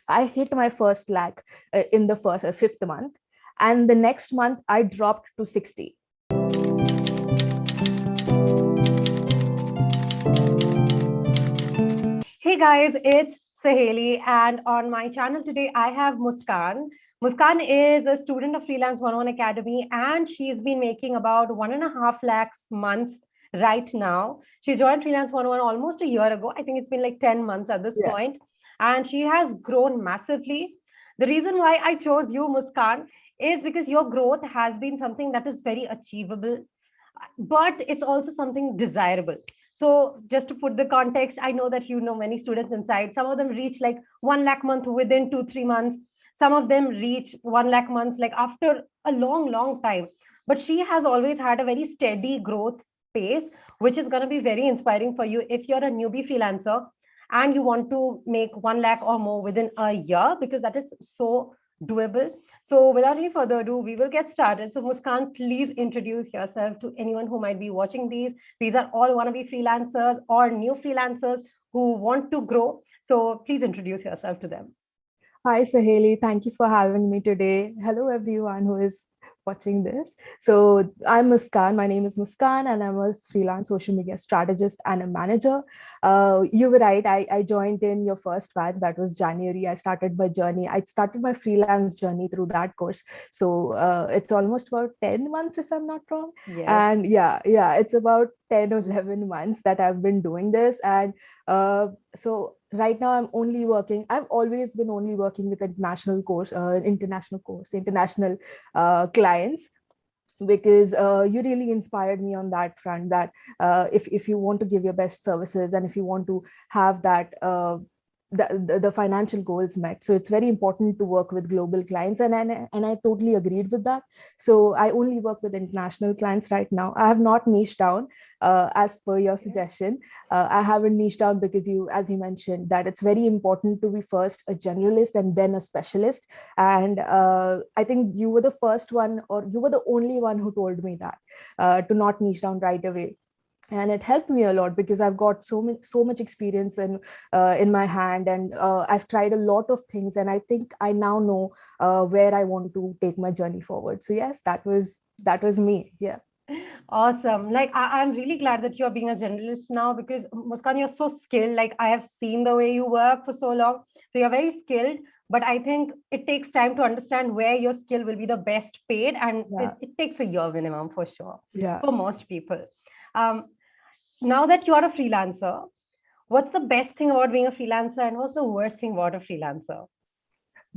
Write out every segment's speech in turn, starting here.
I hit my first lakh in the fifth month. And the next month, I dropped to 60. Hey guys, it's Saheli, and on my channel today I have Muskan. Muskan is a student of Freelance 101 Academy, and she's been making about 1.5 lakhs months right now. She joined Freelance 101 almost a year ago. I think it's been like 10 months at this Yeah. point, and she has grown massively. The reason why I chose you, Muskan, is because your growth has been something that is very achievable, but it's also something desirable. So just to put the context, I know that you know many students inside. Some of them reach like 1 lakh month within 2-3 months. Some of them reach 1 lakh months like after a long time. But she has always had a very steady growth pace, which is going to be very inspiring for you if you're a newbie freelancer and you want to make 1 lakh or more within a year, because that is so doable. So without any further ado, we will get started. So Muskan, please introduce yourself to anyone who might be watching these. These are all wannabe freelancers or new freelancers who want to grow. So please introduce yourself to them. Hi, Saheli. Thank you for having me today. Hello, everyone who is watching this. So, I'm Muskan. My name is Muskan, and I'm a freelance social media strategist and a manager. You were right. I joined in your first batch. That was January. I started my journey. I started my freelance journey through that course. So, it's almost about 10 months, if I'm not wrong. Yes. And yeah, it's about 10 or 11 months that I've been doing this. And so right now I've always been only working with international clients, because you really inspired me on that front, that if you want to give your best services, and if you want to have that the financial goals met, so it's very important to work with global clients, and I totally agreed with that. So I only work with international clients right now. I have not niched down, as per your Okay. suggestion. I haven't niched down because as you mentioned, that it's very important to be first a generalist and then a specialist. And I think you were the first one, or you were the only one who told me that, to not niche down right away. And it helped me a lot because I've got so much experience in my hand, and I've tried a lot of things, and I think I now know where I want to take my journey forward. So yes, that was me. Yeah. Awesome. Like I'm really glad that you're being a generalist now, because Muskan, you're so skilled. Like I have seen the way you work for so long. So you're very skilled, but I think it takes time to understand where your skill will be the best paid. And Yeah. it takes a year minimum for sure Yeah. for most people. Um, Now that you're a freelancer, what's the best thing about being a freelancer and what's the worst thing about a freelancer?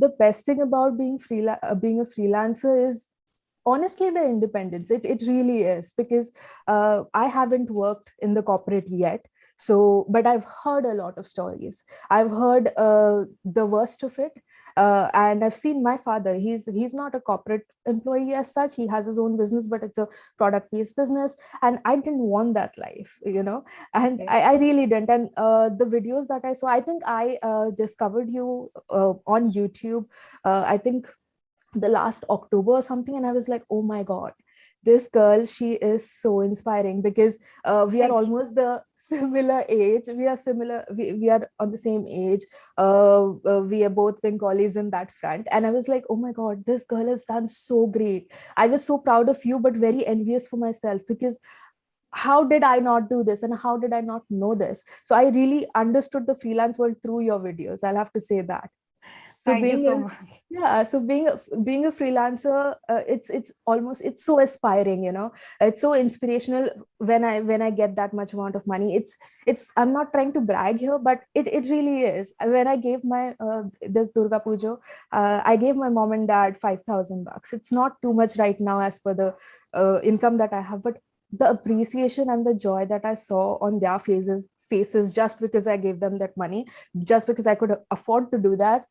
The best thing about being a freelancer is honestly the independence. It really is, because I haven't worked in the corporate yet. So but I've heard a lot of stories. I've heard the worst of it. And I've seen my father. He's not a corporate employee as such. He has his own business, but it's a product based business, and I didn't want that life. And Okay. I really didn't. And the videos that I saw, I think I discovered you on YouTube, I think the last October or something, and I was like, oh my God, this girl, she is so inspiring, because we are Thank you. almost the similar age. We are similar. We are on the same age. We are both Bengalis in that front, and I was like, oh my God, this girl has done so great. I was so proud of you, but very envious for myself, because how did I not do this, and how did I not know this? So I really understood the freelance world through your videos. I'll have to say that. So Thank you being so a much. yeah, so being a freelancer, it's so aspiring. It's so inspirational when I get that much amount of money. It's I'm not trying to brag here, but it really is. When I gave my this Durga Puja, I gave my mom and dad $5,000. It's not too much right now as per the income that I have, but the appreciation and the joy that I saw on their faces, just because I gave them that money, just because I could afford to do that,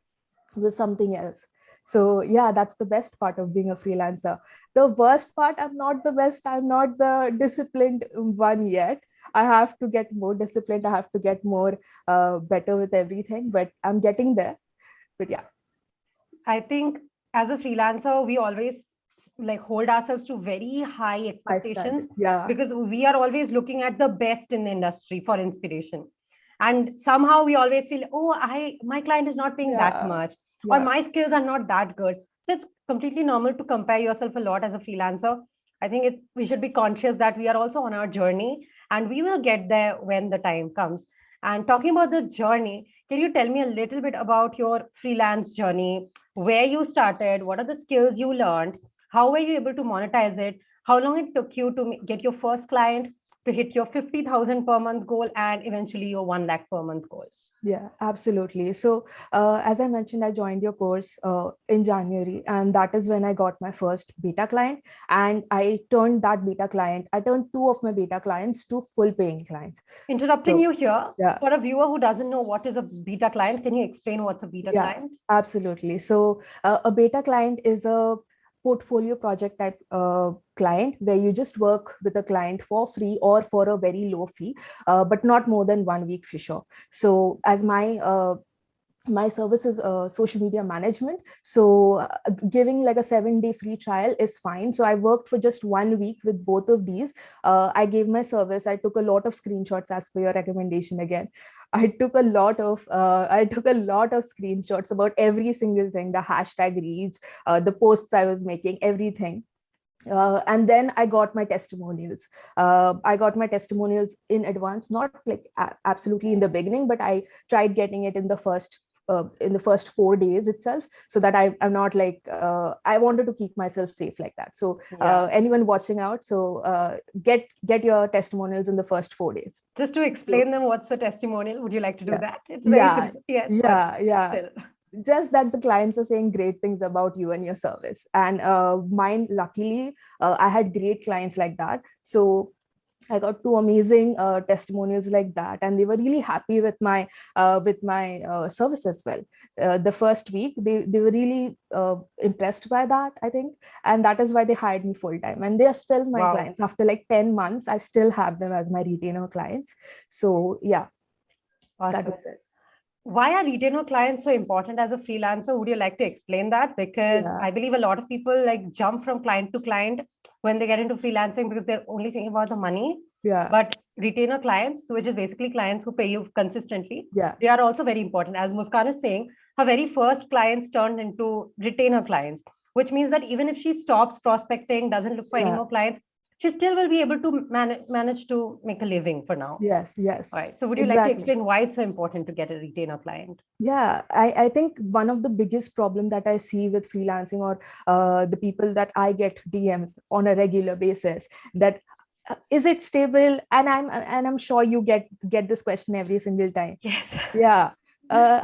was something else. So yeah, that's the best part of being a freelancer. The worst part, I'm not the best. I'm not the disciplined one yet. I have to get more disciplined. I have to get more better with everything, but I'm getting there. But yeah, I think as a freelancer, we always like hold ourselves to very high high expectations, standards. Yeah. because we are always looking at the best in the industry for inspiration. And somehow we always feel, oh, my client is not paying that Yeah. much, or Yeah. my skills are not that good. So it's completely normal to compare yourself a lot as a freelancer. I think we should be conscious that we are also on our journey, and we will get there when the time comes. And talking about the journey, can you tell me a little bit about your freelance journey? Where you started? What are the skills you learned? How were you able to monetize it? How long it took you to get your first client, to hit your 50,000 per month goal, and eventually your 1 lakh per month goal? Yeah, absolutely. So, as I mentioned, I joined your course in January, and that is when I got my first beta client. And I turned two of my beta clients to full paying clients. Interrupting So, you here, yeah, for a viewer who doesn't know what is a beta client, can you explain what's a beta yeah, client? absolutely. So, a beta client is a portfolio project type client where you just work with a client for free or for a very low fee, but not more than 1 week for sure. So, as my service is social media management, so giving like a 7-day free trial is fine. So I worked for just 1 week with both of these. I gave my service, I took a lot of screenshots as per your recommendation again. I took a lot of screenshots about every single thing, the hashtag reach, the posts I was making, everything. And then I got my testimonials. I got my testimonials in advance, not like absolutely in the beginning, but I tried getting it in the first 4 days itself, so that I'm not like I wanted to keep myself safe like that. So Yeah. anyone watching out, so get your testimonials in the first 4 days. Just to So explain them what's a testimonial, would you like to do yeah, that? It's very yeah, simple. Yes, but yeah. still. Just that the clients are saying great things about you and your service. And mine, luckily, I had great clients like that. So I got two amazing testimonials like that, and they were really happy with my service as well. The first week, they were really impressed by that, I think, and that is why they hired me full time. And they are still my Wow. clients after like 10 months. I still have them as my retainer clients. So yeah, that Awesome. was it. Why are retainer clients so important as a freelancer? Would you like to explain that? Because Yeah, I believe a lot of people like jump from client to client when they get into freelancing because they're only thinking about the money. yeah, But retainer clients, which is basically clients who pay you consistently, yeah, they are also very important. As Muskan is saying, her very first clients turned into retainer clients, which means that even if she stops prospecting, doesn't look for any yeah. more clients, she still will be able to manage to make a living for now. Yes, All yes, right. So, would you like to exactly. explain why it's so important to get a retainer client? Yeah, I think one of the biggest problem that I see with freelancing, or the people that I get DMs on a regular basis, that is it stable? And I'm sure you get this question every single time. Yes. Yeah.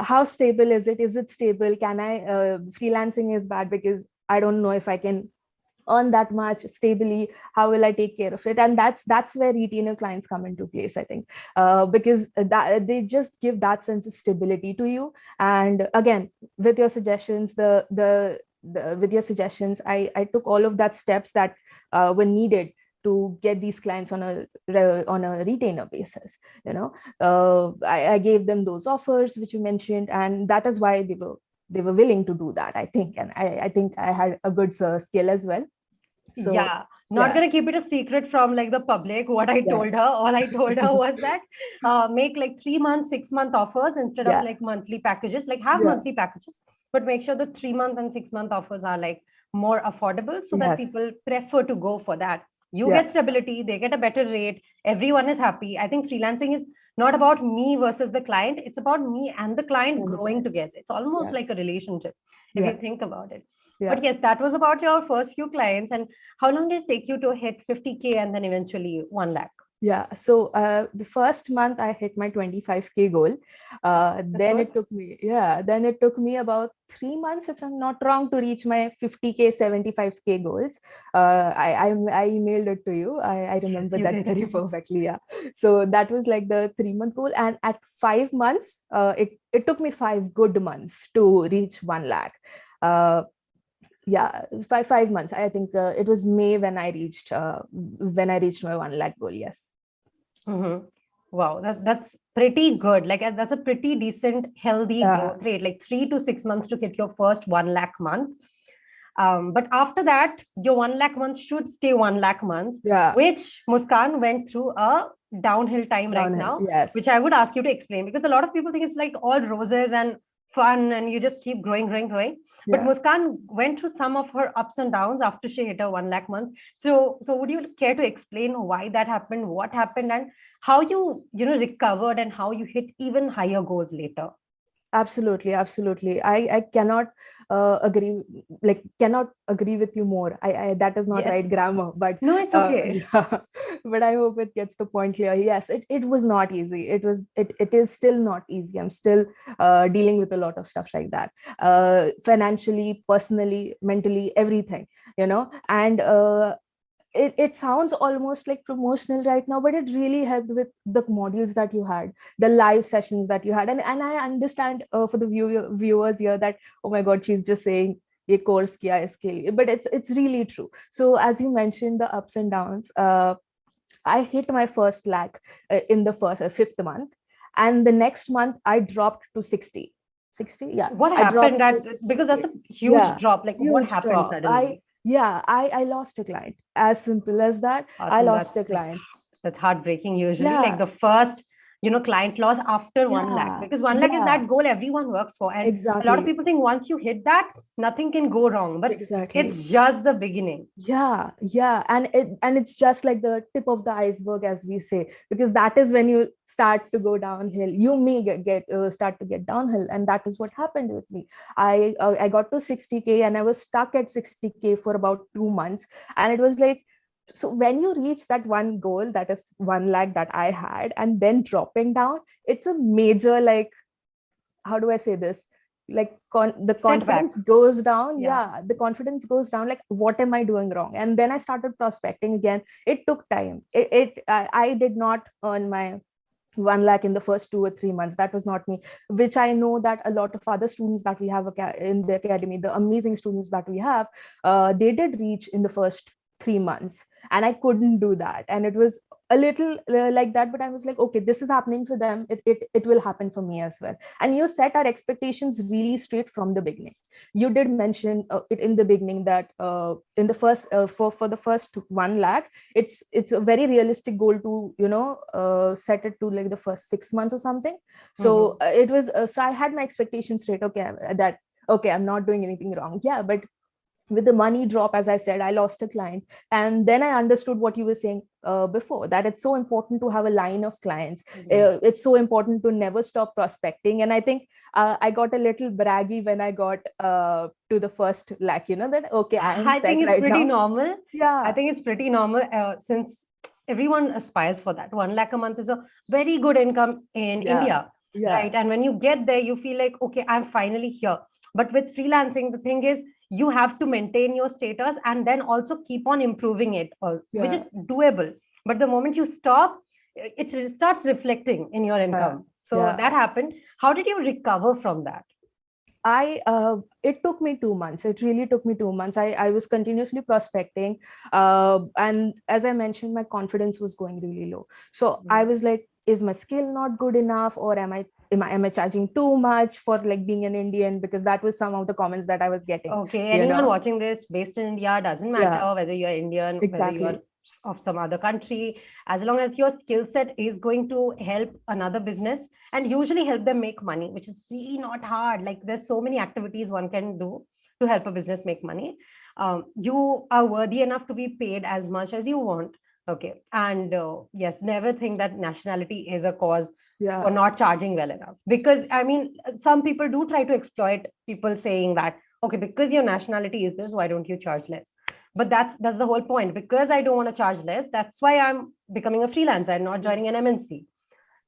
How stable is it? Is it stable? Can I freelancing is bad because I don't know if I can earn that much stably. How will I take care of it? And that's where retainer clients come into place, I think, because that they just give that sense of stability to you. And again, with your suggestions, with your suggestions, I took all of that steps that were needed to get these clients on a retainer basis. I gave them those offers which you mentioned, and that is why they were willing to do that, I think. And I think I had a good skill as well. So Yeah. Not yeah, gonna keep it a secret from like the public. What I yeah, told her, all I told her was that make like 3 month, 6 month offers instead of yeah, like monthly packages. Like have yeah, monthly packages, but make sure the 3 month and 6 month offers are like more affordable so that yes, people prefer to go for that. You yeah, get stability, they get a better rate, everyone is happy. I think freelancing is not about me versus the client, it's about me and the client and the growing client, together. It's almost yes, like a relationship if you yeah, think about it. yeah. But yes, that was about your first few clients. And how long did it take you to hit 50K and then eventually 1 lakh? Yeah, so the first month I hit my 25K goal. That's Then good. it took me, yeah, then it took me about 3 months, if I'm not wrong, to reach my 50K, 75K goals. I emailed it to you. I Yes, remember you that did. very perfectly. Yeah. So that was like the 3 month goal. And at 5 months, it took me 5 good months to reach 1 lakh. Uh, yeah, five months. I think it was May when I reached my 1 lakh goal. Yes. Mhm. Wow, that's pretty good. Like that's a pretty decent, healthy Yeah, growth rate. Like 3 to 6 months to hit your first 1 lakh month. But after that, your 1 lakh month should stay 1 lakh months, yeah, which Muskan went through a downhill time right Downhill. now, Yes. which I would ask you to explain, because a lot of people think it's like all roses and fun and you just keep growing, growing, growing. But Yeah. Muskan went through some of her ups and downs after she hit her 1 lakh month. So would you care to explain why that happened, what happened, and how you recovered and how you hit even higher goals later? Absolutely, absolutely. I cannot agree, like cannot agree with you more. I that is not right Yes. grammar, but No, it's okay. yeah. But I hope it gets the point clear. Yes, it was not easy. It is still not easy. I'm still dealing with a lot of stuff like that, financially, personally, mentally, everything. And it sounds almost like promotional right now, but it really helped with the modules that you had, the live sessions that you had. And I understand for the viewers here that, oh my God, she's just saying ये course किया है इसके लिए, but it's really true. So as you mentioned, the ups and downs, I hit my first lakh in the fifth month, and the next month I dropped to 60. Yeah, What I happened dropped to that, because that's 60. a huge Yeah, drop. Like what huge happened drop. I suddenly? Yeah, I lost a client. As simple as that. I Awesome. lost a client. That's heartbreaking usually. Like Yeah, the first, client loss after 1 lakh, yeah, because 1 lakh is yeah, that goal everyone works for. And a lot of exactly, people think once you hit that, nothing can go wrong. But it's exactly. just the beginning. Yeah, yeah, and it's just like the tip of the iceberg, as we say, because that is when you start to go downhill. You may start to get downhill, and that is what happened with me. I got to 60K, and I was stuck at 60K for about 2 months, and it was like, so when you reach that one goal, that is 1 lakh that I had, and then dropping down, it's a major, like, how do I say this? Like the Setback. confidence goes down. Yeah. Yeah, the confidence goes down. Like, what am I doing wrong? And then I started prospecting again. It took time. I did not earn my 1 lakh in the first 2 or 3 months. That was not me, which I know that a lot of other students that we have in the academy, the amazing students that we have, they did reach in the first 3 months, and I couldn't do that. And it was a little like that, but I was like, okay, this is happening for them, it will happen for me as well. And you set our expectations really straight from the beginning. You did mention it in the beginning that in the first for the first 1 lakh, it's a very realistic goal to set it to like the first 6 months or something. So Hmm. it was so I had my expectations straight. Okay, that okay, I'm not doing anything wrong. Yeah, but with the money drop, as I said, I lost a client. And then I understood what you were saying before, that it's so important to have a line of clients. Yes. It's so important to never stop prospecting. And I think I got a little braggy when I got to the first lakh, that okay, I am I set think it's right pretty now. normal. I Yeah, think it's pretty normal, since everyone aspires for that. 1 lakh a month is a very good income in yeah, India, yeah, right? And when you get there, you feel like, okay, I'm finally here. But with freelancing, the thing is, you have to maintain your status and then also keep on improving it, which is yeah, doable. But the moment you stop, it starts reflecting in your yeah, income. So yeah. that happened. How did you recover from that? It took me 2 months. It really took me 2 months. I was continuously prospecting. And as I mentioned, my confidence was going really low. So I Mm. was like, is my skill not good enough? Or am I charging too much for like being an Indian? Because that was some of the comments that I was getting, Okay, you anyone know? watching this based in India, doesn't Yeah, matter whether you're Indian, whether you're exactly. of some other country, as long as your skill set is going to help another business and usually help them make money, which is really not hard. Like there's so many activities one can do to help a business make money. You are worthy enough to be paid as much as you want. Okay, and yes, never think that nationality is a cause for Yeah, not charging well enough, because I mean some people do try to exploit people saying that, okay, because your nationality is this, why don't you charge less? But that's the whole point. Because I don't want to charge less, that's why I'm becoming a freelancer and not joining an MNC,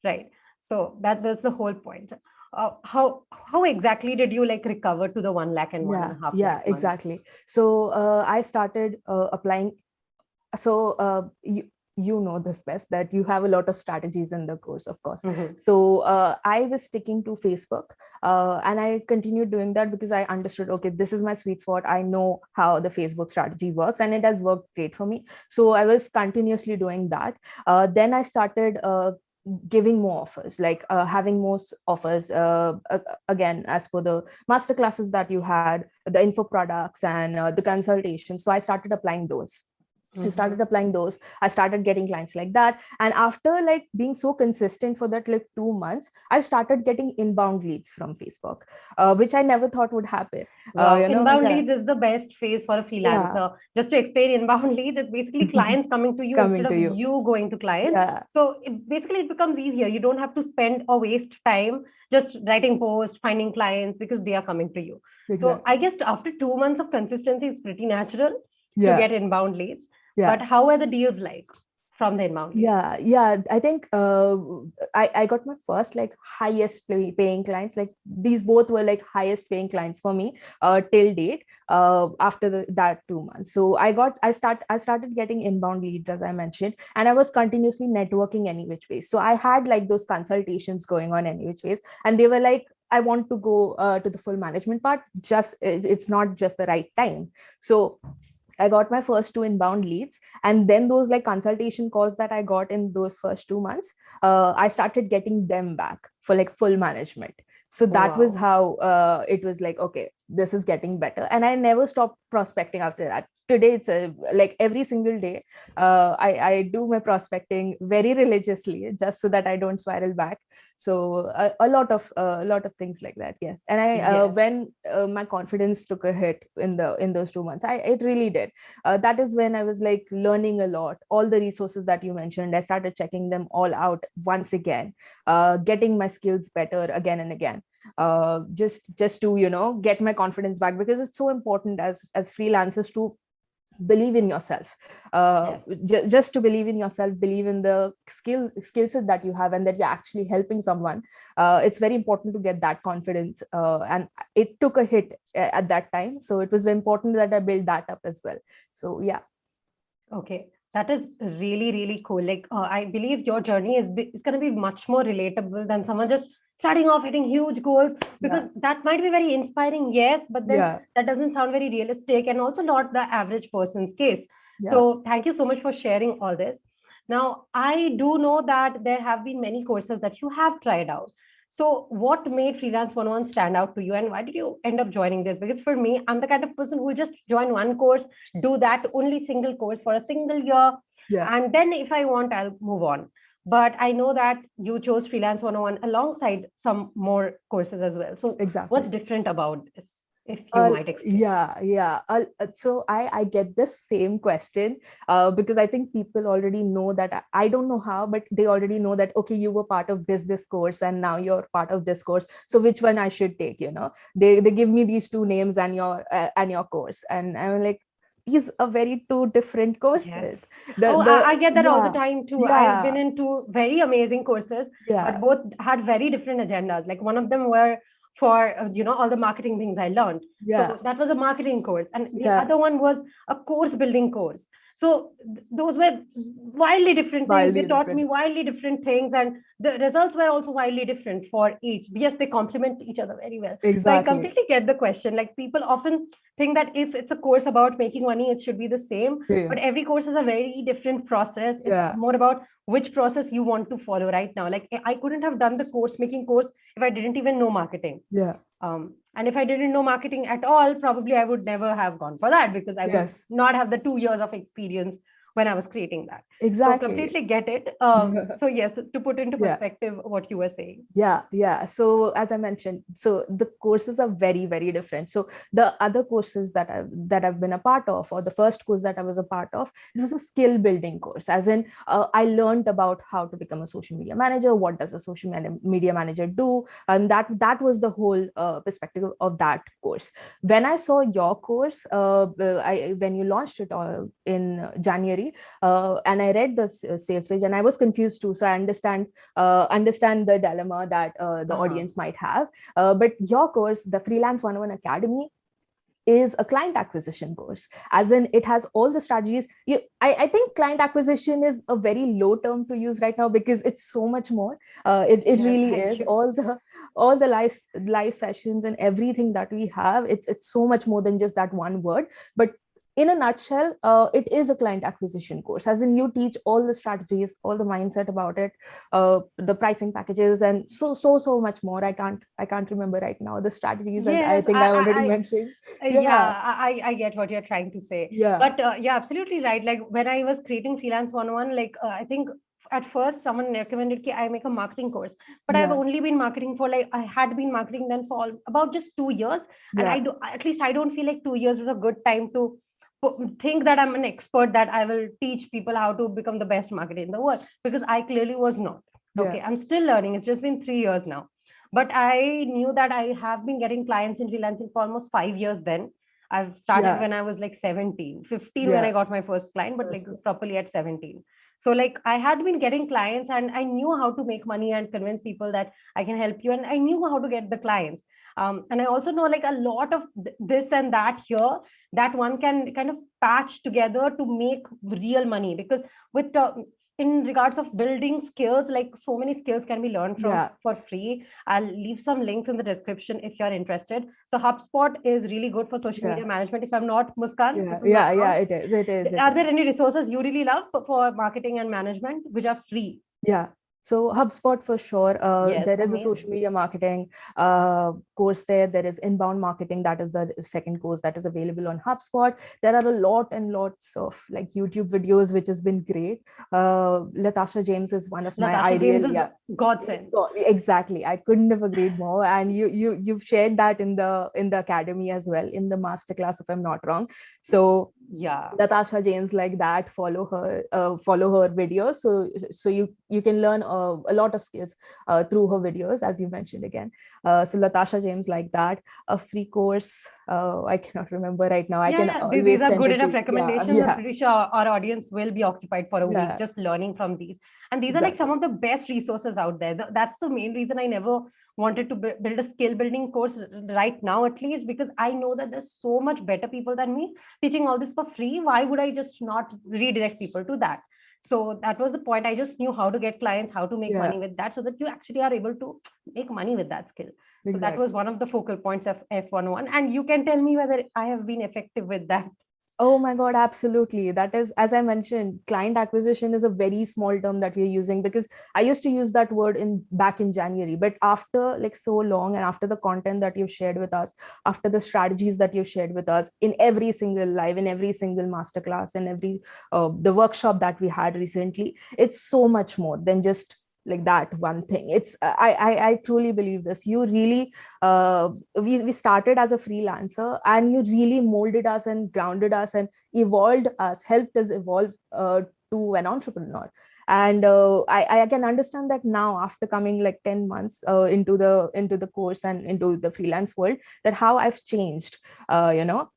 right? So that's the whole point. How exactly did you like recover to the 1 lakh and one and yeah, a half yeah, lakh month? exactly. So I started applying. So you know this best, that you have a lot of strategies in the course, of course. Hmm. So I was sticking to Facebook, and I continued doing that because I understood, okay, this is my sweet spot. I know how the Facebook strategy works, and it has worked great for me. So I was continuously doing that. Then I started giving more offers, like having more offers, again, as per the master classes that you had, the info products, and the consultation. So I started applying those. I started Mm-hmm. applying those. I started getting clients like that. And after like being so consistent for that like 2 months, I started getting inbound leads from Facebook, which I never thought would happen. Wow, inbound Yeah, leads is the best phase for a yeah, freelancer. Just to explain inbound leads, it's basically clients coming to you instead coming to of you. you going to clients. Yeah, So basically, it becomes easier. You don't have to spend or waste time just writing posts, finding clients because they are coming to you. So I exactly. guess after 2 months of consistency, it's pretty natural to Yeah, get inbound leads. But yeah. how are the deals like from the inbound leads? Yeah. I think I got my first like highest paying clients. Like these both were like highest paying clients for me till date. After that 2 months, so I started getting inbound leads as I mentioned, and I was continuously networking any which ways. So I had like those consultations going on any which ways, and they were like, I want to go to the full management part. Just it's not just the right time. So I got my first two inbound leads, and then those like consultation calls that I got in those first 2 months, I started getting them back for like full management. So that was Wow. how it was like, okay, this is getting better, and I never stopped prospecting after that. Today, it's like every single day, I do my prospecting very religiously just so that I don't spiral back. So a lot of things like that, yes. And I Yes. when my confidence took a hit in those 2 months, I it really did. That is when I was like learning a lot. All the resources that you mentioned, I started checking them all out once again, getting my skills better again and again, just to get my confidence back, because it's so important as freelancers to believe in yourself, Yes. just to believe in yourself, believe in the skill set that you have, and that you're actually helping someone. It's very important to get that confidence, and it took a hit at that time, so it was very important that I build that up as well. So yeah. Okay, that is really, really cool. Like, I believe your journey is going to be much more relatable than someone just starting off hitting huge goals, because Yeah, that might be very inspiring, yes, but then yeah, that doesn't sound very realistic and also not the average person's case. yeah, So, thank you so much for sharing all this. Now, I do know that there have been many courses that you have tried out. So, what made Freelance 101 stand out to you, and why did you end up joining this? Because for me, I'm the kind of person who will just join one course, do that only single course for a single year, yeah, and then if I want, I'll move on. But I know that you chose Freelance 101 alongside some more courses as well. So what's exactly. different about this, if you might explain? Yeah. So I get this same question, because I think people already know that I don't know how, but they already know that, okay, you were part of this course, and now you're part of this course. So which one I should take? They give me these two names and your course, and I'm like, these are very two different courses. Yes. Oh, The I get that all the Yeah, time too. I've been yeah, in two very amazing courses, but yeah, both had very different agendas. Like one of them were for, all the marketing things I learned. yeah, So that was a marketing course. And the yeah. other one was a course building course. So those were wildly different things. They Wildly taught me different. wildly different things, and the results were also wildly different for each. Yes, they complement each other very well. So I Exactly. completely get the question. Like people often think that if it's a course about making money, it should be the same, but Same. every course is a very different process. It's Yeah, more about which process you want to follow right now. Like I couldn't have done the course making course if I didn't even know marketing. yeah, And if I didn't know marketing at all, probably I would never have gone for that, because I would yes, not have the 2 years of experience when I was creating that. So exactly. completely get it. So yes, to put into Yeah. perspective what you were saying. Yeah. So as I mentioned, so the courses are very, very different. So the other courses that I've been a part of, or the first course that I was a part of, it was a skill building course. As in, I learned about how to become a social media manager. What does a social media manager do? And that was the whole perspective of that course. When I saw your course, when you launched it in January, and I read the sales page, and I was confused too. So I understand the dilemma that the Uh-huh. audience might have. But your course, the Freelance 101 Academy, is a client acquisition course, as in it has all the strategies. I think client acquisition is a very low term to use right now, because it's so much more. It Yes, really thank is you. all the live sessions and everything that we have. It's so much more than just that one word. But in a nutshell, it is a client acquisition course, as in you teach all the strategies, all the mindset about it, the pricing packages, and so much more. I can't remember right now the strategies, as I Yes, think I already mentioned. Yeah, yeah, I get what you're trying to say. yeah, But yeah, absolutely right. Like when I was creating Freelance 101, like I think at first someone recommended that I make a marketing course, but I've yeah, only been marketing for like, I had been marketing then for about just 2 years. And I yeah, do, at least I don't feel like 2 years is a good time to think that I'm an expert, that I will teach people how to become the best marketer in the world, because I clearly was not. yeah, Okay, I'm still learning. It's just been 3 years now, but I knew that I have been getting clients in freelancing for almost 5 years then. I've started yeah, when I was like 17, 15 when I yeah. got my first client, but like First, properly at 17. So like I had been getting clients and I knew how to make money and convince people that I can help you, and I knew how to get the clients. And I also know like a lot of this and that here, that one can kind of patch together to make real money, because with in regards of building skills, like so many skills can be learned from yeah, for free. I'll leave some links in the description if you're interested. So HubSpot is really good for social yeah, media management, if I'm not, Muskan, yeah, if I'm not yeah, yeah. wrong. It is. It is. It Are is. there any resources you really love for marketing and management which are free? Yeah. So HubSpot for sure. Yes, There is a social amazing. media marketing course there. There is inbound marketing. That is the second course that is available on HubSpot. There are a lot and lots of like YouTube videos, which has been great. Latasha James is one of my Natasha James ideal. is Yeah, godsend. exactly. I couldn't have agreed more. And you've shared that in the academy as well, in the masterclass, if I'm not wrong. So Yeah. Natasha James, like that, follow her videos. So you can learn a lot of skills through her videos, as you mentioned again. So Latasha James, like that, a free course. I cannot remember right now. I Yeah, can yeah. These always are send good it to enough you. Yeah, recommendations. I'm yeah, pretty sure our audience will be occupied for a week yeah, just learning from these. And these are like some exactly. of the best resources out there. That's the main reason I never wanted to build a skill building course right now, at least, because I know that there's so much better people than me teaching all this for free. Why would I just not redirect people to that? So that was the point. I just knew how to get clients, how to make Yeah, money with that, so that you actually are able to make money with that skill. So that was exactly. one of the focal points of F11. And you can tell me whether I have been effective with that. Oh my God, absolutely. That is, as I mentioned, client acquisition is a very small term that we're using, because I used to use that word in back in January. But after like so long, and after the content that you've shared with us, after the strategies that you've shared with us in every single live, in every single masterclass, and every the workshop that we had recently, it's so much more than just like that one thing. It's I truly believe this. You really we started as a freelancer, and you really molded us and grounded us and evolved us, helped us evolve to an entrepreneur. And I can understand that now, after coming like 10 months into the course and into the freelance world, that how I've changed, you know.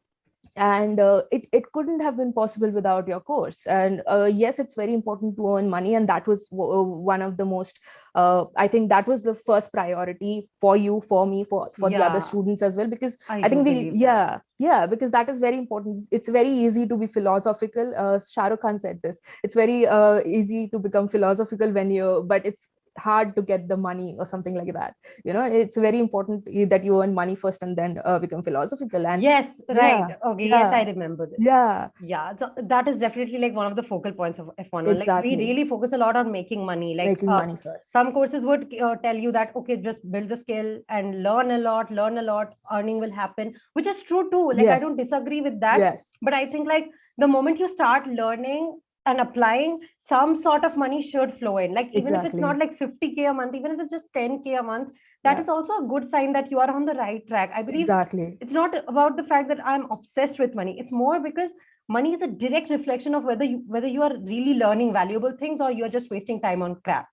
And it couldn't have been possible without your course. And yes, it's very important to earn money, and that was one of the most I think that was the first priority for you, for me, for the other Yeah, students as well, because I I do think we, believe that. yeah, because that is very important. It's very easy to be philosophical. Shah Rukh Khan said this. It's very easy to become philosophical when you, but it's hard to get the money or something like that. You know, it's very important that you earn money first and then become philosophical. And Yes, right. yeah, Okay, yes, I yeah, remember this. yeah, Yeah, so that is definitely like one of the focal points of F11. Like we exactly. really focus a lot on making money. Like Making money first. some courses would tell you that, okay, just build the skill and learn a lot, earning will happen, which is true too. Like I don't Yes, disagree with that. yes, But I think like the moment you start learning and applying, some sort of money should flow in. Like even if it's not exactly. like 50K a month, even if it's just 10K a month, that Yeah, is also a good sign that you are on the right track. I believe exactly. it's not about the fact that I'm obsessed with money. It's more because money is a direct reflection of whether you are really learning valuable things or you're just wasting time on crap.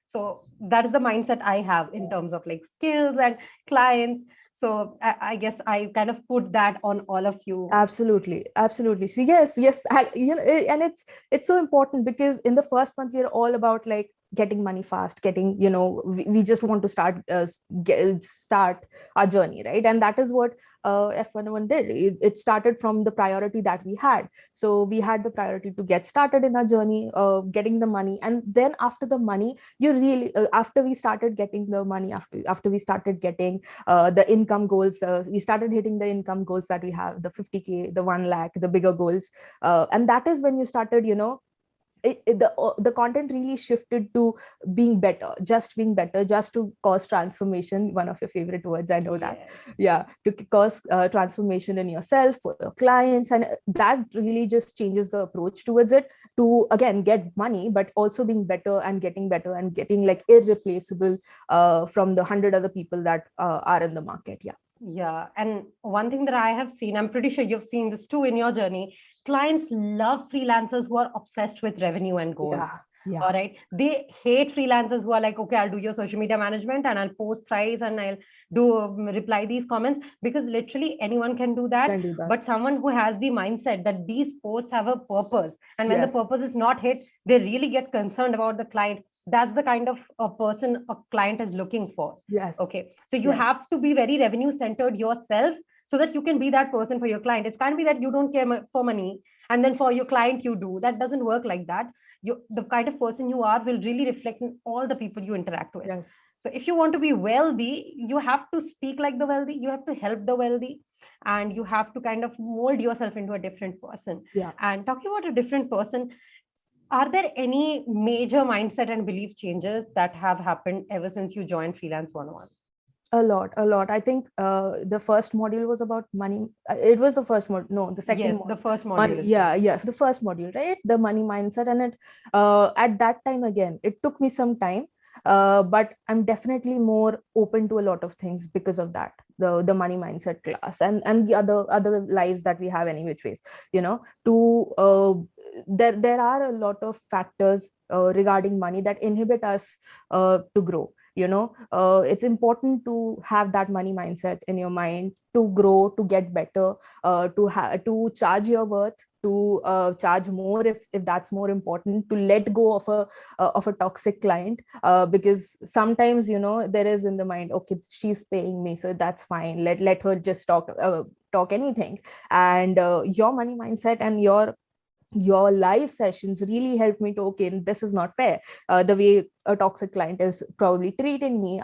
So that is the mindset I have in terms of like skills and clients. So I guess I kind of put that on all of you. Absolutely, absolutely. So yes, yes, and it's so important, because in the first month we are all about like getting money fast, getting, we just want to start our journey, right? And that is what F101 did. It started from the priority that we had. So we had the priority to get started in our journey, getting the money, and then after the money, you really after we started getting the money, after we started getting the income goals, we started hitting the income goals that we have, the 50K, the 1 lakh, the bigger goals, and that is when you started, the content really shifted to being better, just to cause transformation. One of your favorite words, I know that. Yes. Yeah, to cause transformation in yourself, for your clients, and that really just changes the approach towards it, to again get money, but also being better and getting like irreplaceable from the 100 other people that are in the market. Yeah. Yeah. And one thing that I have seen, I'm pretty sure you've seen this too in your journey, clients love freelancers who are obsessed with revenue and goals. Yeah. All Yeah. right. They hate freelancers who are like, okay, I'll do your social media management and I'll post thrice and I'll do reply these comments, because literally anyone can do that. Can do that. But someone who has the mindset that these posts have a purpose, and when the Yes. purpose is not hit, they really get concerned about the client. That's the kind of a person a client is looking for. Yes. Okay. So you Yes. have to be very revenue centered yourself so that you can be that person for your client. It can't be that you don't care for money and then for your client you do. That doesn't work like that. The kind of person you are will really reflect in all the people you interact with. Yes. So if you want to be wealthy, you have to speak like the wealthy, you have to help the wealthy, and you have to kind of mold yourself into a different person. Yeah. And talking about a different person, are there any major mindset and belief changes that have happened ever since you joined Freelance 101? A lot. I think the first module was about money. It was the first module. No, the second Yes, the module. first module is Yeah, this. yeah, the first module, right? The money mindset, and it at that time, again, it took me some time, but I'm definitely more open to a lot of things because of that. The money mindset class, and the other lives that we have any which ways. To there are a lot of factors regarding money that inhibit us to grow. It's important to have that money mindset in your mind, to grow, to get better, to charge your worth, to charge more if that's more important, to let go of a toxic client, because sometimes there is in the mind, okay, she's paying me, so that's fine, let her just talk anything. And your money mindset and your live sessions really helped me to, okay, this is not fair, the way a toxic client is probably treating me.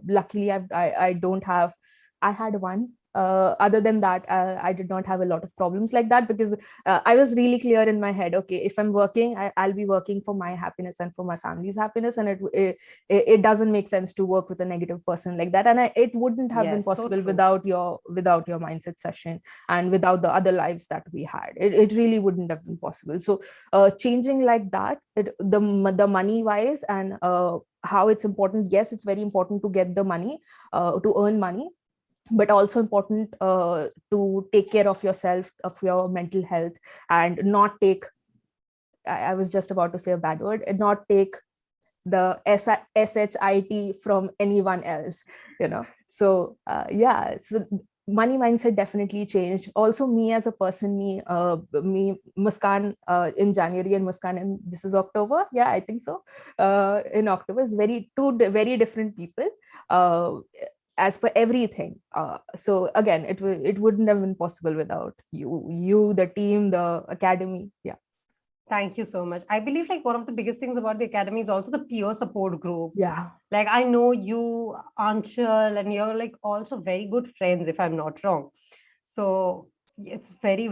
Luckily, I don't have, I had one. Other than that, I did not have a lot of problems like that, because I was really clear in my head, okay, if I'm working, I'll be working for my happiness and for my family's happiness, and it doesn't make sense to work with a negative person like that. And it wouldn't have been Yes, so possible true. without your mindset session, and without the other lives that we had. It really wouldn't have been possible. So changing like that, the money wise, and how it's important. Yes, it's very important to get the money, to earn money, but also important to take care of yourself, of your mental health, and not take, I was just about to say a bad word, and not take the shit from anyone else. So yeah, so money mindset definitely changed. Also, me as a person, me Muskan in January, and Muskan in, this is October, yeah, I think so, in October, is very different people, uh, as per everything. So again, it wouldn't have been possible without you, the team, the academy. Yeah. Thank you so much. I believe like one of the biggest things about the academy is also the peer support group. Yeah. Like I know you, Anshul, and you're like also very good friends, if I'm not wrong. So it's very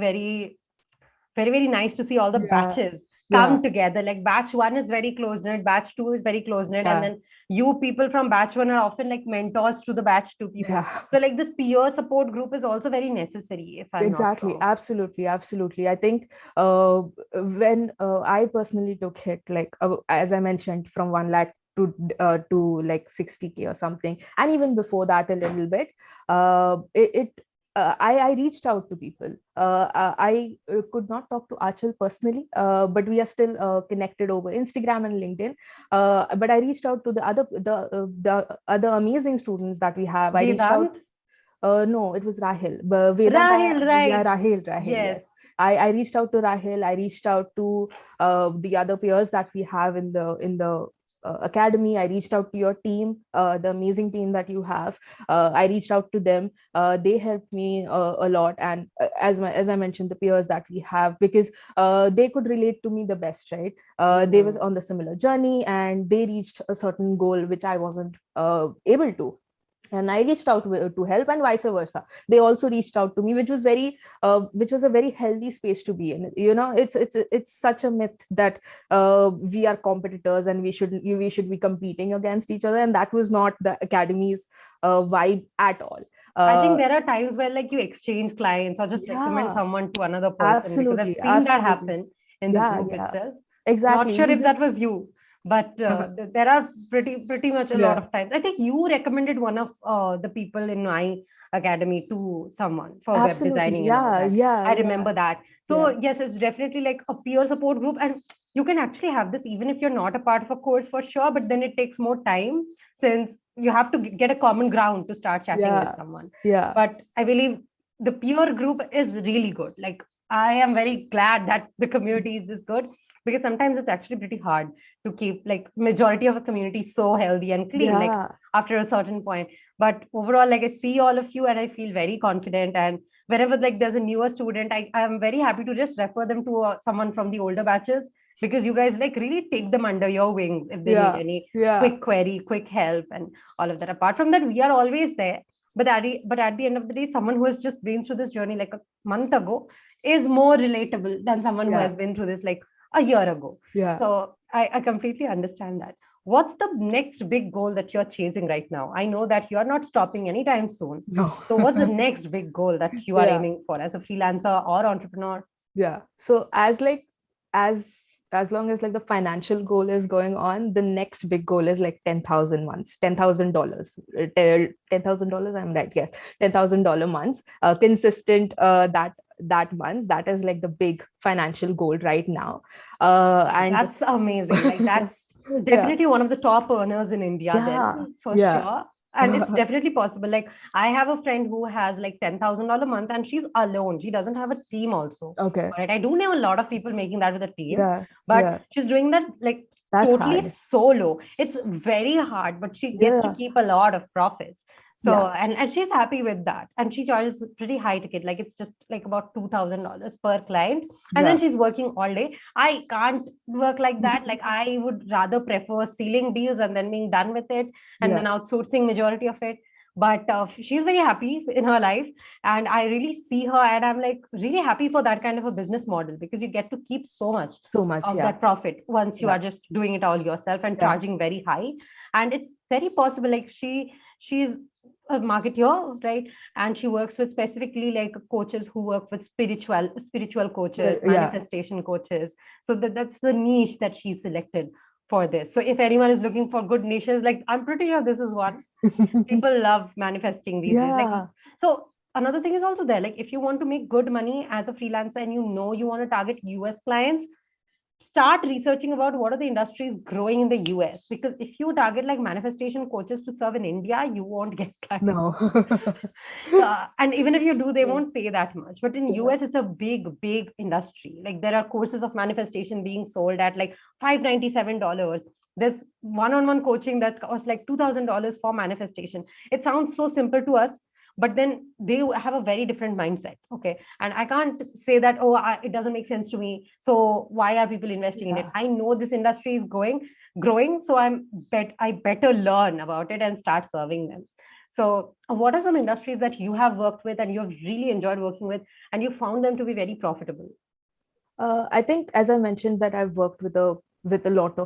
nice to see all the Yeah. batches Yeah. come together. Like batch one is very close knit, batch two is very close knit, and Yeah. then you people from batch one are often like mentors to the batch two people. Yeah. So like this peer support group is also very necessary, if I'm not Exactly. wrong. Absolutely. Absolutely. I think when I personally took it, like as I mentioned, from 1 lakh to like 60K or something, and even before that a little bit, I reached out to people. I could not talk to Achal personally, but we are still connected over Instagram and LinkedIn. But I reached out to the other amazing students that we have. I reached out. Vedant? No, it was Rahil. But Vedanta, Rahil, yeah, right. Rahil, Yes. yes. I reached out to Rahil. I reached out to the other peers that we have in the academy. I reached out to your team, the amazing team that you have. I reached out to them. They helped me a lot, and as I mentioned, the peers that we have, because they could relate to me the best, right? They was Mhm. on the similar journey, and they reached a certain goal which I wasn't able to, and I reached out to help, and vice versa. They also reached out to me, which was a very healthy space to be in. It's such a myth that we are competitors and we should be competing against each other, and that was not the academy's vibe at all. I think uh, there are times where like you exchange clients or just recommend yeah, someone to another person, because I've absolutely, seen that absolutely. happen in the Yeah, group yeah, itself. Not exactly. sure We if that just was you, but there are pretty much a lot yeah, of times. I think you recommended one of the people in my academy to someone for web absolutely. designing and all Yeah, that. yeah, I yeah, remember that. yeah, So yes, it's definitely like a peer support group, and you can actually have this even if you're not a part of a course for sure. But then it takes more time, since you have to get a common ground to start chatting with yeah, someone. yeah, But I believe the peer group is really good. Like, I am very glad that the community is this good, because sometimes it's actually pretty hard to keep like majority of a community so healthy and clean, like yeah, after a certain point. But overall, like, I see all of you and I feel very confident. And whenever like there's a newer student, I am very happy to just refer them to someone from the older batches, because you guys like really take them under your wings if they need yeah, any yeah, quick query, quick help, and all of that. Apart from that, we are always there. But at the end of the day, someone who has just been through this journey like a month ago is more relatable than someone who yeah, has been through this like a year ago. yeah. So I completely understand that. What's the next big goal that you're chasing right now? I know that you're not stopping anytime soon. No. So what's the next big goal that you are Yeah, aiming for as a freelancer or entrepreneur? yeah. So as long as like the financial goal is going on, the next big goal is like 10,000 months, $10,000, $10,000. I'm right, yes, $10,000 months, consistent, that months. That is like the big financial goal right now. And That's amazing. Like, that's yeah, definitely one of the top earners in India, yeah, then for yeah. sure. And it's definitely possible. Like, I have a friend who has like $10,000 months and she's alone. She doesn't have a team also. Okay. Right. I do know a lot of people making that with a team, Yeah, but yeah. she's doing that like That's totally hard. solo. It's very hard, but she gets to Yeah, keep a lot of profits. So, yeah, and she's happy with that. And she charges pretty high ticket. Like, it's just like about $2,000 per client. And then yeah. she's working all day. I can't work like that. Like, I would rather prefer sealing deals and then being done with it, and then Yeah, outsourcing majority of it. But she's very happy in her life, and I really see her, and I'm like really happy for that kind of a business model, because you get to keep so much so much. of Yeah, that profit once you yeah, are just doing it all yourself and yeah, charging very high. And it's very possible, like, she's a marketer, right? And she works with specifically like coaches who work with spiritual coaches, yeah. manifestation coaches. So that's the niche that she selected for this. So if anyone is looking for good niches, like, I'm pretty sure this is one. People love manifesting these days. Like, Yeah, so another thing is also there. Like, if you want to make good money as a freelancer and you know you want to target US clients, start researching about what are the industries growing in the US. Because if you target like manifestation coaches to serve in India, you won't get clients. no. And even if you do, they won't pay that much. But in Yeah, US, it's a big industry. Like, there are courses of manifestation being sold at like $597. There's one-on-one coaching that costs like $2,000 for manifestation. It sounds so simple to us, but then they have a very different mindset. Okay. And I can't say that, oh, it doesn't make sense to me, so why are people investing in it? yeah. I know this industry is growing, so I better learn about it and start serving them. So what are some industries that you have worked with and you have really enjoyed working with, and you found them to be very profitable? I think, as I mentioned, that I've worked with a lot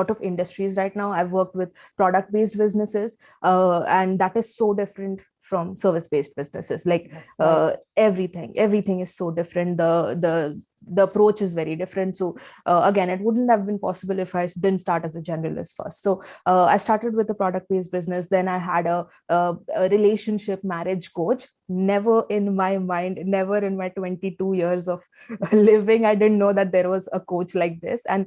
of industries right now. I've worked with product based businesses, and that is so different from service based businesses. Like, Yes, right. everything is so different. The approach is very different. So again, it wouldn't have been possible if I didn't start as a generalist first. So I started with a product based business. Then I had a relationship marriage coach. Never in my mind, never in my 22 years of living, I didn't know that there was a coach like this. And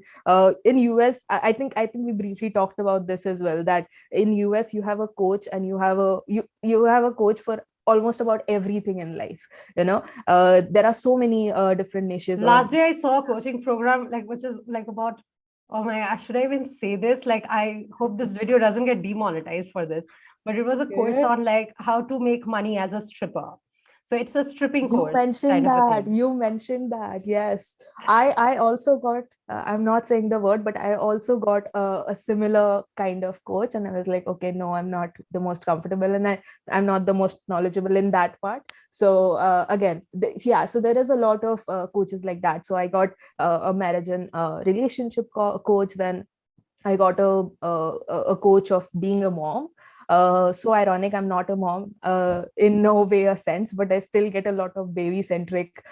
in US, I think we briefly talked about this as well, that in US you have a coach, and you have a coach for almost about everything in life. There are so many different niches of Last day I saw a coaching program, like, which is like about Oh my gosh, should I even say this? Like, I hope this video doesn't get demonetized for this. But it was a course Okay. on like how to make money as a stripper. So it's a stripping You course kind mentioned of a that. thing. You mentioned that. Yes. I also got, I'm not saying the word, but I also got a similar kind of coach. And I was like, okay, no, I'm not the most comfortable and I'm not the most knowledgeable in that part. So again, yeah, so there is a lot of coaches like that. So I got a marriage and relationship coach. Then I got a coach of being a mom. So ironic, I'm not a mom in no way a sense, but I still get a lot of baby centric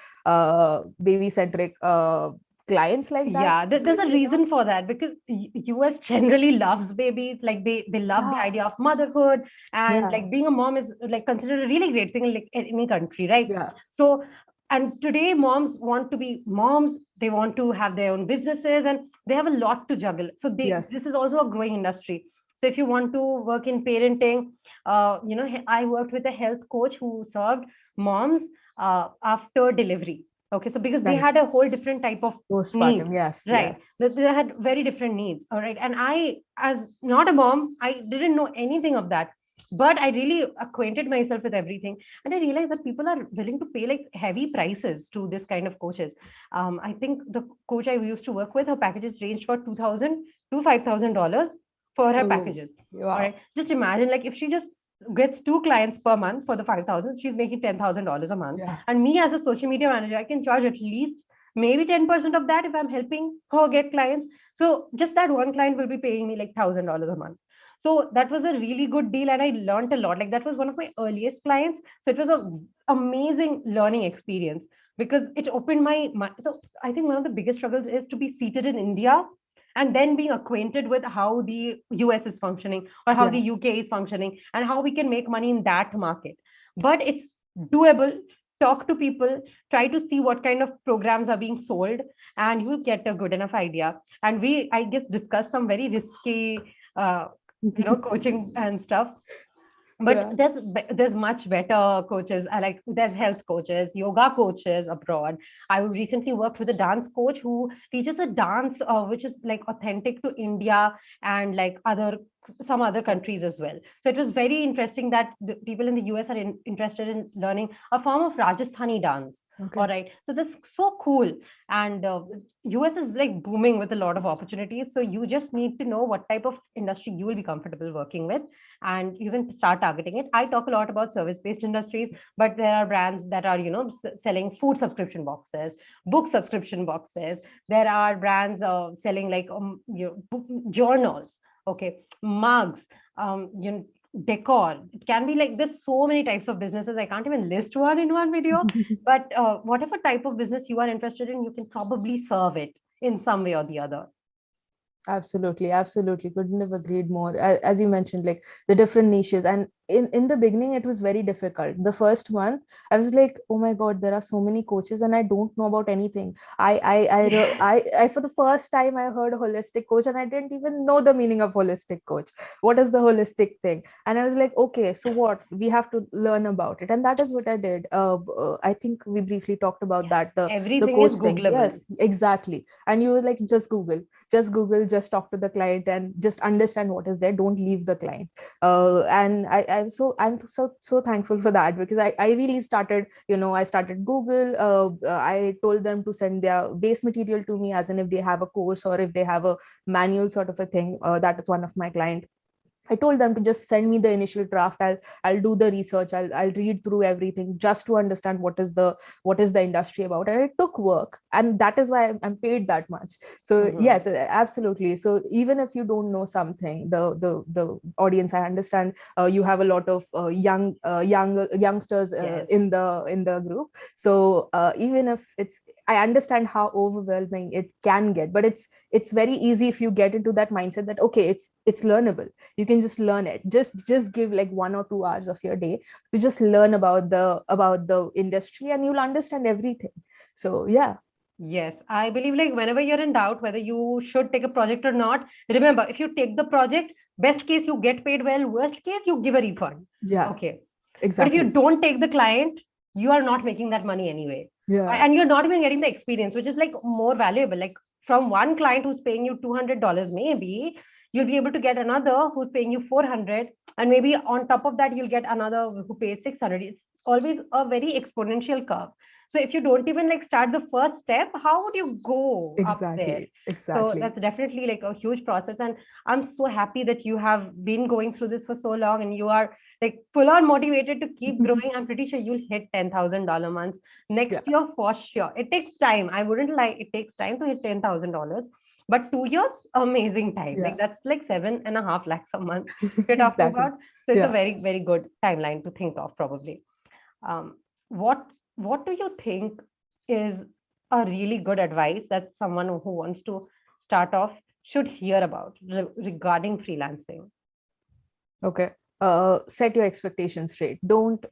clients like that. Yeah, there's a reason for that because US generally loves babies. Like they love the Yeah, idea of motherhood, and yeah, like being a mom is like considered a really great thing in like any country, right? yeah, So, and today moms want to be moms. They want to have their own businesses, and they have a lot to juggle. So this yes. is also a growing industry. So if you want to work in parenting, I worked with a health coach who served moms after delivery. Okay, so because they Right. had a whole different type of need, Postpartum. Yes, right? yes. They had very different needs. All right, and I, as not a mom, I didn't know anything of that, but I really acquainted myself with everything, and I realized that people are willing to pay like heavy prices to this kind of coaches. I think the coach I used to work with, her packages ranged for 2,000 to $5,000 for her Oh, packages. All wow. right, just imagine like if she just gets two clients per month for the 5,000, she's making $10,000 a month. Yeah. And me as a social media manager, I can charge at least maybe 10% of that if I'm helping her get clients. So just that one client will be paying me like $1,000 a month. So that was a really good deal, and I learned a lot. Like that was one of my earliest clients. So it was a amazing learning experience because it opened my mind. So I think one of the biggest struggles is to be seated in India and then being acquainted with how the US is functioning or how the Yeah. UK is functioning and how we can make money in that market. But it's doable. Talk to people, try to see what kind of programs are being sold, and you will get a good enough idea. And we, I guess, discuss some very risky coaching and stuff, but Yeah. there's much better coaches. I like there's health coaches, yoga coaches abroad. I recently worked with a dance coach who teaches a dance which is like authentic to India and like other some other countries as well. So it was very interesting that the people in the US are interested in learning a form of Rajasthani dance. All Okay. right, so that's so cool. And US is like booming with a lot of opportunities, so you just need to know what type of industry you will be comfortable working with, and you can start targeting it. I talk a lot about service based industries, but there are brands that are, selling food subscription boxes, book subscription boxes. There are brands selling like journals, okay, mugs, decor. It can be like there's so many types of businesses. I can't even list one in one video, but whatever type of business you are interested in, you can probably serve it in some way or the other. Absolutely, absolutely. Couldn't have agreed more. As you mentioned, like the different niches, and in the beginning, it was very difficult. The first month, I was like, "Oh my God, there are so many coaches, and I don't know about anything." Yeah. For the first time, I heard a holistic coach, and I didn't even know the meaning of holistic coach. What is the holistic thing? And I was like, "Okay, so what? We have to learn about it," and that is what I did. I think we briefly talked about Yeah. that. The Everything is coach thing. Googleable. Yes, exactly. And you were like, just google, just talk to the client and just understand what is there, don't leave the client. And I'm so thankful for that, because I really started, I started google. I told them to send their base material to me, as in if they have a course or if they have a manual sort of a thing. That is one of my client. I told them to just send me the initial draft. I'll do the research. I'll read through everything just to understand what is the industry about. And it took work, and that is why I'm paid that much. So Mhm. yes, absolutely. So even if you don't know something, the audience, I understand you have a lot of youngsters Yes. in the group. So even if I understand how overwhelming it can get, but it's very easy if you get into that mindset that okay, it's learnable. You can just learn it. Just give like 1 or 2 hours of your day to just learn about the industry, and you'll understand everything. So yeah. Yes, I believe like whenever you're in doubt whether you should take a project or not, remember if you take the project, best case you get paid well, worst case you give a refund. Yeah, Okay. But if you exactly. don't take the client, you are not making that money anyway. Yeah. And you're not even getting the experience, which is like more valuable. Like from one client who's paying you $200, maybe you'll be able to get another who's paying you 400, and maybe on top of that you'll get another who pays 600. It's always a very exponential curve. So if you don't even like start the first step, how would you go up there? Exactly. So Exactly. that's definitely like a huge process, and I'm so happy that you have been going through this for so long, and you are like full on motivated to keep growing. I'm pretty sure you'll hit $10,000 months Yeah. next year for sure. It takes time. I wouldn't lie. It takes time to hit $10,000, but 2 years, amazing time. Like Yeah. that's like 7.5 lakhs a month we're talking Exactly. about. So it's a Yeah. very, very good timeline to think of probably. Um, what what do you think is a really good advice that someone who wants to start off should hear about regarding freelancing? Okay. Set your expectations straight. Don't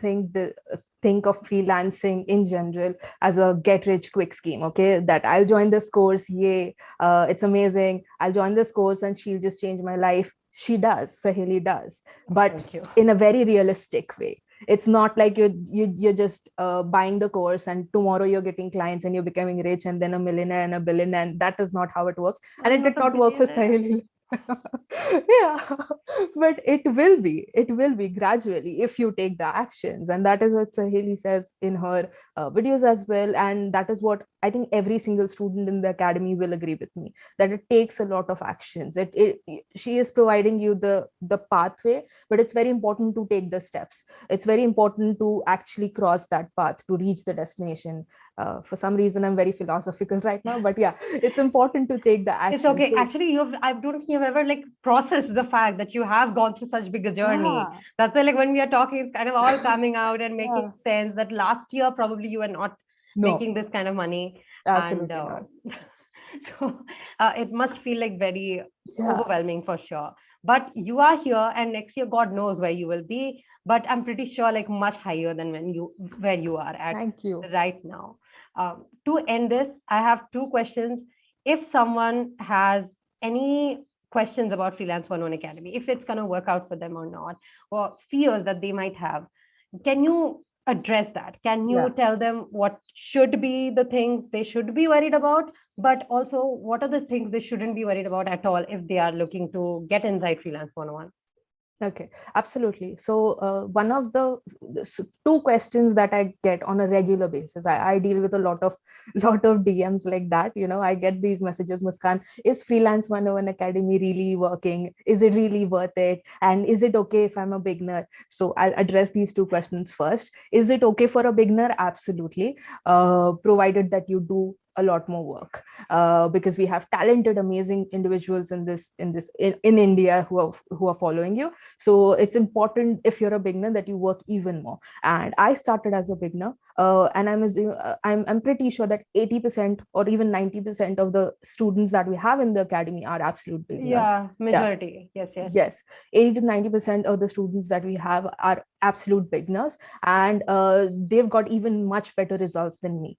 think of freelancing in general as a get rich quick scheme. Okay, that I'll join this course, yay, it's amazing. I'll join this course and she'll just change my life. She does, Saheli does, Oh, but thank you. in a very realistic way. It's not like you're just buying the course and tomorrow you're getting clients and you're becoming rich and then a millionaire and a billionaire. And that is not how it works. And I'm it did not a not work for billionaire. Saheli. Yeah, but it will be gradually if you take the actions, and that is what Saheli says in her videos as well, and that is what I think every single student in the academy will agree with me, that it takes a lot of actions. She is providing you the pathway, but it's very important to take the steps. It's very important to actually cross that path to reach the destination. For some reason I'm very philosophical right now, but yeah, it's important to take the It's action. okay. So Actually, I don't think you've ever like processed the fact that you have gone through such big a journey. yeah, That's why, like, when we are talking, it's kind of all coming out and making yeah, sense that last year probably you were not no, making this kind of money, and absolutely not. so it must feel like very Yeah, overwhelming for sure. But you are here, and next year, God knows where you will be. But I'm pretty sure, like, much higher than where you are at thank you. right now. To end this, I have two questions. If someone has any questions about Freelance 101 Academy, if it's going to work out for them or not, or fears that they might have, can you address that? Can you Yeah. tell them what should be the things they should be worried about, but also what are the things they shouldn't be worried about at all if they are looking to get inside Freelance 101? Okay, absolutely. So, one of the two questions that I get on a regular basis, I deal with a lot of DMs like that. I get these messages, Muskan, is Freelance 101 Academy really working? Is it really worth it? And is it okay if I'm a beginner? So, I'll address these two questions first. Is it okay for a beginner? Absolutely, provided that you do a lot more work, because we have talented, amazing individuals in India who are following you. So it's important, if you're a beginner, that you work even more. And I started as a beginner, and I'm pretty sure that 80% or even 90% of the students that we have in the academy are absolute beginners. Yeah, Yeah. majority. Yes, yes. Yes, 80 to 90% of the students that we have are absolute beginners, and they've got even much better results than me.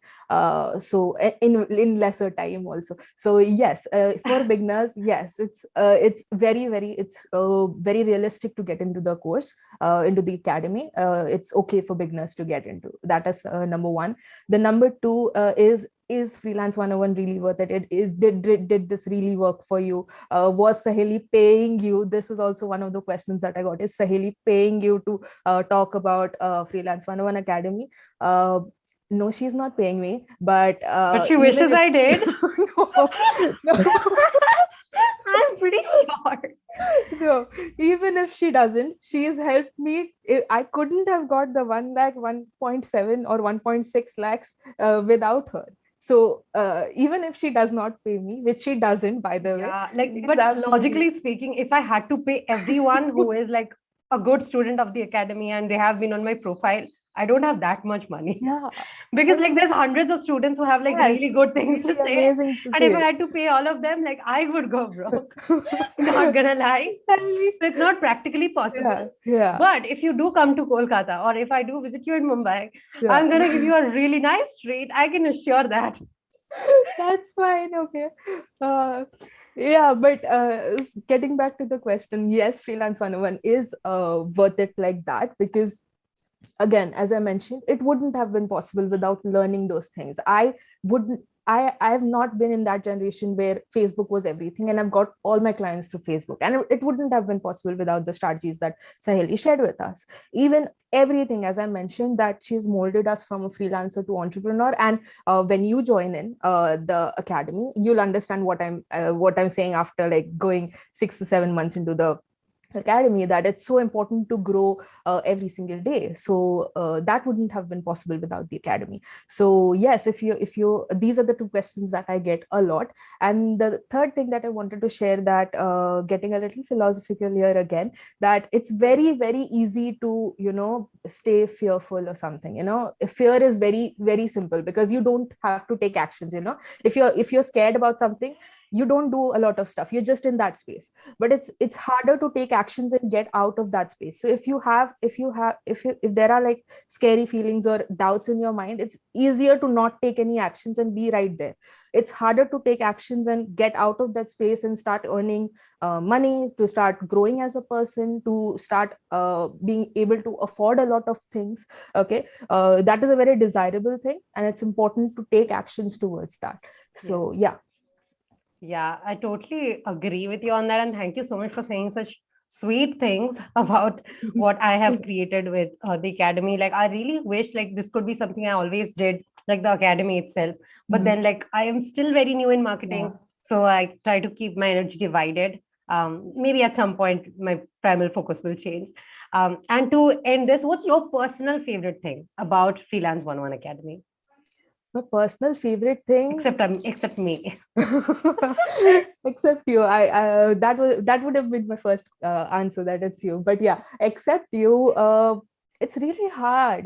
So in lesser time also. So yes, for beginners, yes, it's very realistic to get into the course, into the academy. It's okay for beginners to get into. That is number one. The number two is Freelance 101 really worth it? Did this really work for you? Was Saheli paying you? This is also one of the questions that I got. Is Saheli paying you to talk about Freelance 101 Academy? No, she's not paying me, but But she even wishes if I did. no, no, I'm pretty sure. no, even if she doesn't, she has helped me. I couldn't have got the 1 lakh, 1.7 or 1.6 lakhs without her. So even if she does not pay me, which she doesn't, by the way, Yeah, like, it's but absolutely, logically speaking, if I had to pay everyone who is like a good student of the academy and they have been on my profile, I don't have that much money. yeah. I Because like mean, there's hundreds of students who have like really yes, good things to really say. amazing to And if I say. had to pay all of them, like I would go broke. Not gonna lie. Tell me. So it's not practically possible. Yeah, yeah, But if you do come to Kolkata or if I do visit you in Mumbai, yeah. I'm gonna give you a really nice treat. I can assure that. That's fine. Okay. Uh, yeah, but getting back to the question, yes, Freelance 101 is worth it like that, because again, as I mentioned, it wouldn't have been possible without learning those things. I wouldn't. I have not been in that generation where Facebook was everything, and I've got all my clients through Facebook, and it wouldn't have been possible without the strategies that Saheli shared with us. Even everything, as I mentioned, that she's molded us from a freelancer to entrepreneur. And when you join in the academy, you'll understand what I'm saying after like going 6 to 7 months into the academy, that it's so important to grow every single day. So that wouldn't have been possible without the academy. So yes, if you these are the two questions that I get a lot. And the third thing that I wanted to share, that getting a little philosophical here again, that it's very very easy to stay fearful or something. Fear is very very simple, because you don't have to take actions. If you're scared about something, you don't do a lot of stuff, you're just in that space. But it's harder to take actions and get out of that space. So if there are like scary feelings or doubts in your mind, it's easier to not take any actions and be right there. It's harder to take actions and get out of that space and start earning money, to start growing as a person, to start being able to afford a lot of things. Okay, that is a very desirable thing, and it's important to take actions towards that. Yes. So yeah. Yeah, I totally agree with you on that. And thank you so much for saying such sweet things about what I have created with the academy. Like, I really wish like this could be something I always did, like the academy itself. But Mhm. then, like, I am still very new in Yeah. marketing, so I try to keep my energy divided. Maybe at some point, my primal focus will change. And to end this, what's your personal favorite thing about Freelance 101 Academy? My personal favorite thing, Except me. except you, that would have been my first answer, that it's you. But yeah, except you, it's really hard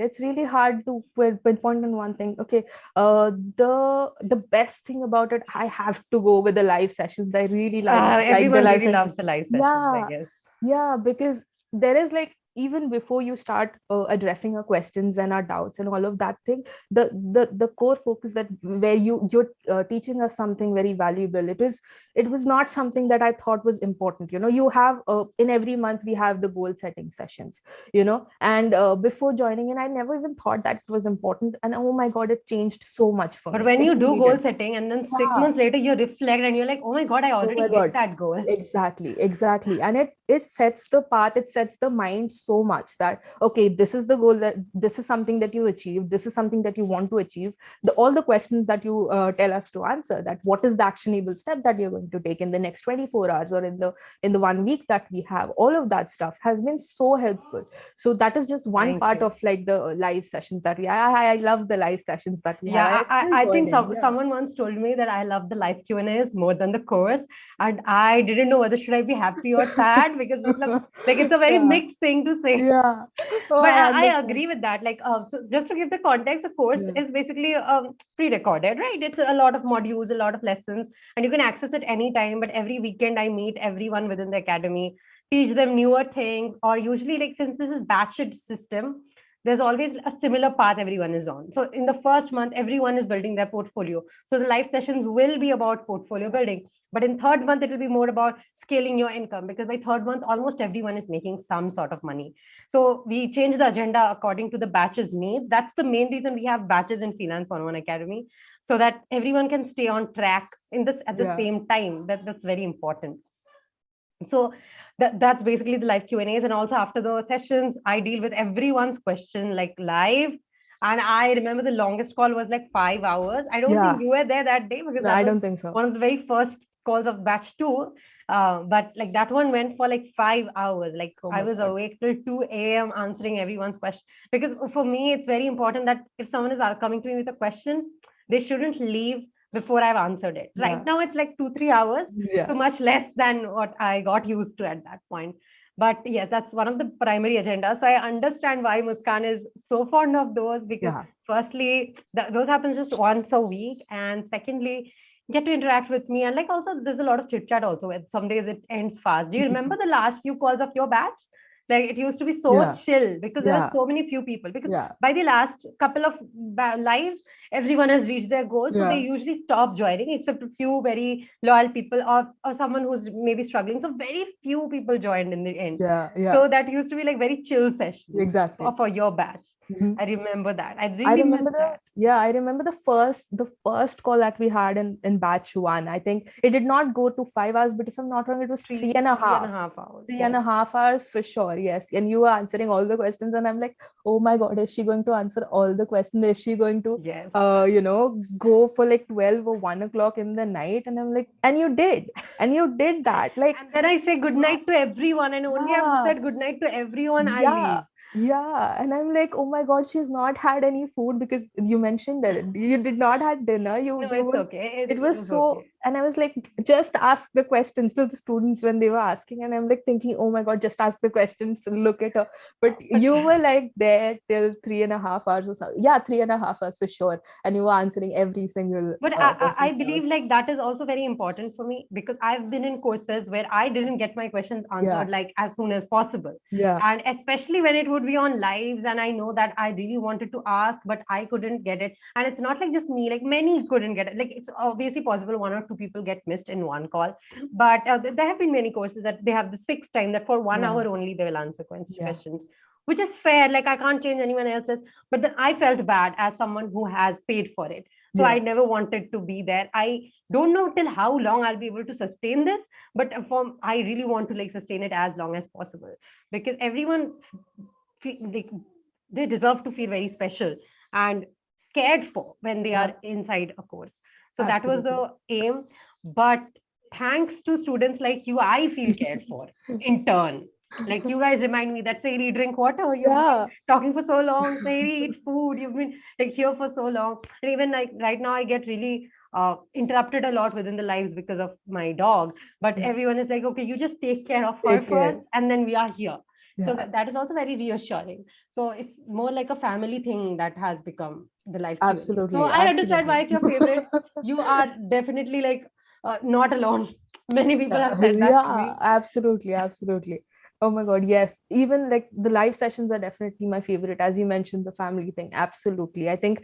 to pinpoint on one thing. Okay, the best thing about it, I have to go with the live sessions. I really like the Everyone live really sessions. loves the live sessions, I Yeah, guess. yeah, because there is like, even before you start addressing our questions and our doubts and all of that thing, the core focus, that where you're teaching us something very valuable. It was not something that I thought was important. You have in every month we have the goal setting sessions. And before joining in, I never even thought that was important, and oh my god, it changed so much for But me. when It you do really goal did. setting and then six Yeah. months later you reflect and you're like, oh my God, I Oh already my hit God. that goal. Exactly. And it sets the path, it sets the mind so much that, okay, this is the goal, that this is something that you achieve, this is something that you want to achieve. All the questions that you tell us to answer, that what is the actionable step that you're going to take in the next 24 hours, or in the 1 week that we have, all of that stuff has been so helpful. So that is just one Thank part you. of like the live sessions that I love the live sessions that we have. Yeah, I still I join think in. Yeah. someone once told me that I love the live Q&As more than the course, and I didn't know whether should I be happy or sad because matlab, like it's a very Yeah. mixed thing to say. Yeah. Oh, But I I understand. agree with that. Like, so just to give the context, the course Yeah. is basically pre-recorded, right? It's a lot of modules, a lot of lessons, and you can access it anytime. But every weekend, I meet everyone within the academy, teach them newer things, or usually, like, since this is batched system, there's always a similar path everyone is on. So in the first month, everyone is building their portfolio. So the live sessions will be about portfolio building. But in third month, it will be more about scaling your income, because by third month, almost everyone is making some sort of money. So we change the agenda according to the batches needs. That's the main reason we have batches in Freelance 101 Academy, so that everyone can stay on track in this at the Yeah. same time. That's very important. So that's basically the live Q&As. And also after the sessions, I deal with everyone's question like live. And I remember the longest call was like 5 hours. I don't think Yeah. you were there that day because No, that I was don't think so. one of the very first calls of batch two. But like that one went for like 5 hours. Like Oh I my was God. awake till 2 a.m. answering everyone's question. Because for me, it's very important that if someone is coming to me with a question, they shouldn't leave before I've answered it. Right Yeah. now, it's like 2, 3 hours, so Yeah. much less than what I got used to at that point. But yes, that's one of the primary agendas. So I understand why Muskan is so fond of those, because Yeah. firstly, those happen just once a week, and secondly, get to interact with me. And like also, there's a lot of chit chat also. Some days it ends fast. Do you remember the last few calls of your batch? Like it used to be so Yeah. chill because there were Yeah. so many few people. Because Yeah. by the last couple of lives, everyone has reached their goals. So they Yeah. usually stop joining, except a few very loyal people, or someone who's maybe struggling. So very few people joined in the end. Yeah. Yeah. So that used to be like very chill sessions Exactly. for your batch. Mhm. I remember that. I I really miss remember the that. yeah, I remember the first call that we had in batch one. I think it did not go to 5 hours, but if I'm not wrong, it was three and a Three and a half. half hours. Three and Yes. a half hours for sure, yes. And you were answering all the questions, and I'm like, oh my God, is she going to answer all the questions? Is she going to Yes. go for like 12 or 1 o'clock in the night? And I'm like, and you did that. Like, And then I say good yeah, night to everyone, and only after yeah. said good night to everyone, I Yeah, leave. yeah. And I'm like, oh my God, she's not had any food because you mentioned that you did not had dinner. You No, you it's would okay. it It was was so, okay. and I was like, just ask the questions to the students when they were asking. And I'm like thinking, oh my God, just ask the questions, look at her. But But you were like there till 3.5 hours or so. Yeah, 3.5 hours for sure. And you were answering every single But I person's doubt. believe like that is also very important for me because I've been in courses where I didn't get my questions answered Yeah, like as soon as possible. yeah, And especially when it would be on lives, and I know that I really wanted to ask, but I couldn't get it. And it's not like just me, like many couldn't get it. Like it's obviously possible one or two people get missed in one call. But there have been many courses that they have this fixed time that for 1 hour yeah, only they will answer yeah, questions, which is fair. Like I can't change anyone else's. But then I felt bad as someone who has paid for it, so I yeah, never wanted to be there. I don't know till how long I'll be able to sustain this, but I really want to like sustain it as long as possible because everyone like, they deserve to feel very special and cared for when they yeah. are inside a course. So that was Absolutely. the aim. But thanks to students like you, I feel cared for in turn. Like you guys remind me that Sairi, drink water. You've been Yeah. talking for so long. Sairi, eat food. You've been like here for so long. And even like right now, I get really interrupted a lot within the lives because of my dog. But Yeah. everyone is like, okay, you just take care of her Take first, care. and then we are here. So Yeah. that is also very reassuring. So it's more like a family thing that has become the life Q&A. So Absolutely. I understand Absolutely. why it's your favorite. You are definitely like not alone. Many people have Yeah, said that to yeah, me. absolutely, absolutely. Oh my God, yes. Even like the live sessions are definitely my favorite. As you mentioned, the family thing, absolutely. I think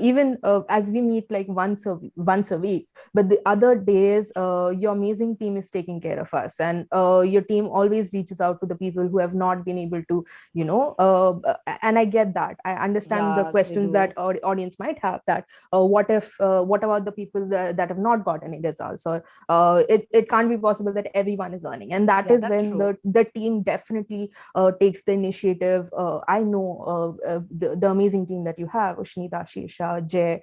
even as we meet like once a week, but the other days, your amazing team is taking care of us, and your team always reaches out to the people who have not been able to, and I get that. I understand the Yeah, they questions that do. audience might have. That what about the people that have not got any results, or it can't be possible that everyone is earning, and that Yeah, is that's when true. the team definitely takes the initiative. I know the amazing team that you have, Ushnita, Shirsha, Jay.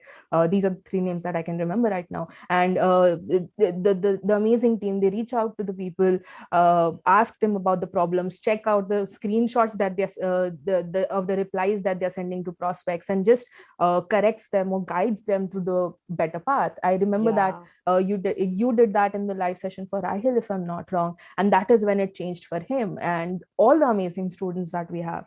These are the three names that I can remember right now. And the amazing team, they reach out to the people, ask them about the problems, check out the screenshots that they're of the replies that they're sending to prospects, and just corrects them or guides them to the better path. I remember that Yeah. you did that in the live session for Rahil, if I'm not wrong, and that is when it changed for him and all the amazing students that we have.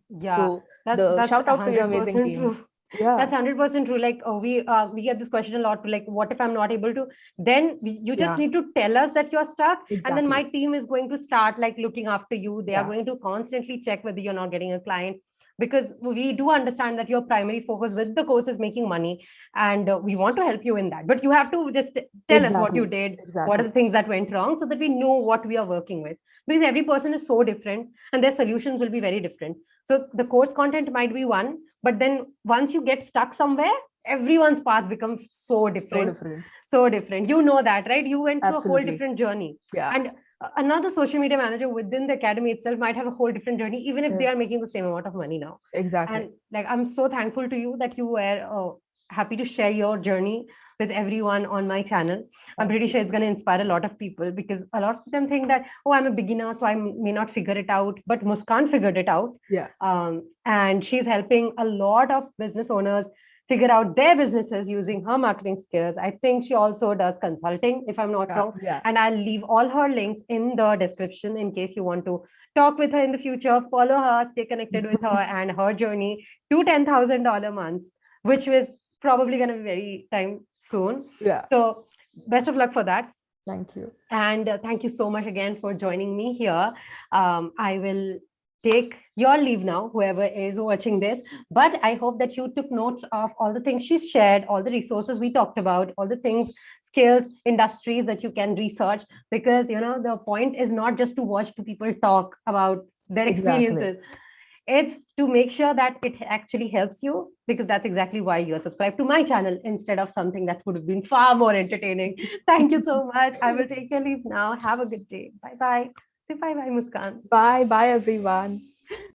Yeah, So the that's shout out to your amazing 100% team. true. That's Yeah, 100% true. Like we get this question a lot. Like, what if I'm not able to? Then you just yeah, need to tell us that you're stuck, and then my exactly. team is going to start like looking after you. They are Yeah, going to constantly check whether you're not getting a client, because we do understand that your primary focus with the course is making money, and we want to help you in that. But you have to just tell us what you exactly, did, what are the exactly. things that went wrong, so that we know what we are working with. Because every person is so different, and their solutions will be very different. So the course content might be one, but then once you get stuck somewhere, everyone's path becomes so So different. different. So different. You know that, right? You went through a whole Absolutely. different journey. Yeah, And another social media manager within the academy itself might have a whole different journey, even if they yeah, are making the same amount of money now. exactly. And like, I'm so thankful to you that you were happy to share your journey with everyone on my channel. I'm pretty sure it's Absolutely. going to inspire a lot of people, because a lot of them think that, oh, I'm a beginner, so I may not figure it out. But Muskan figured it out. Yeah, And she's helping a lot of business owners figure out their businesses using her marketing skills. I think she also does consulting, if I'm not yeah, wrong. yeah. And I'll leave all her links in the description in case you want to talk with her in the future, follow her, stay connected with her and her journey to $10,000 months, which was probably going to be very time soon. Yeah. So best of luck for that. Thank you. And thank you so much again for joining me here. I will take your leave now, whoever is watching this. But I hope that you took notes of all the things she's shared, all the resources we talked about, all the things, skills, industries that you can research. Because, the point is not just to watch two people talk about their Exactly. experiences. It's to make sure that it actually helps you, because that's exactly why you're subscribed to my channel instead of something that would have been far more entertaining. Thank you so much. I will take your leave now. Have a good day. Bye bye. Say bye bye, Muskan. Bye bye everyone.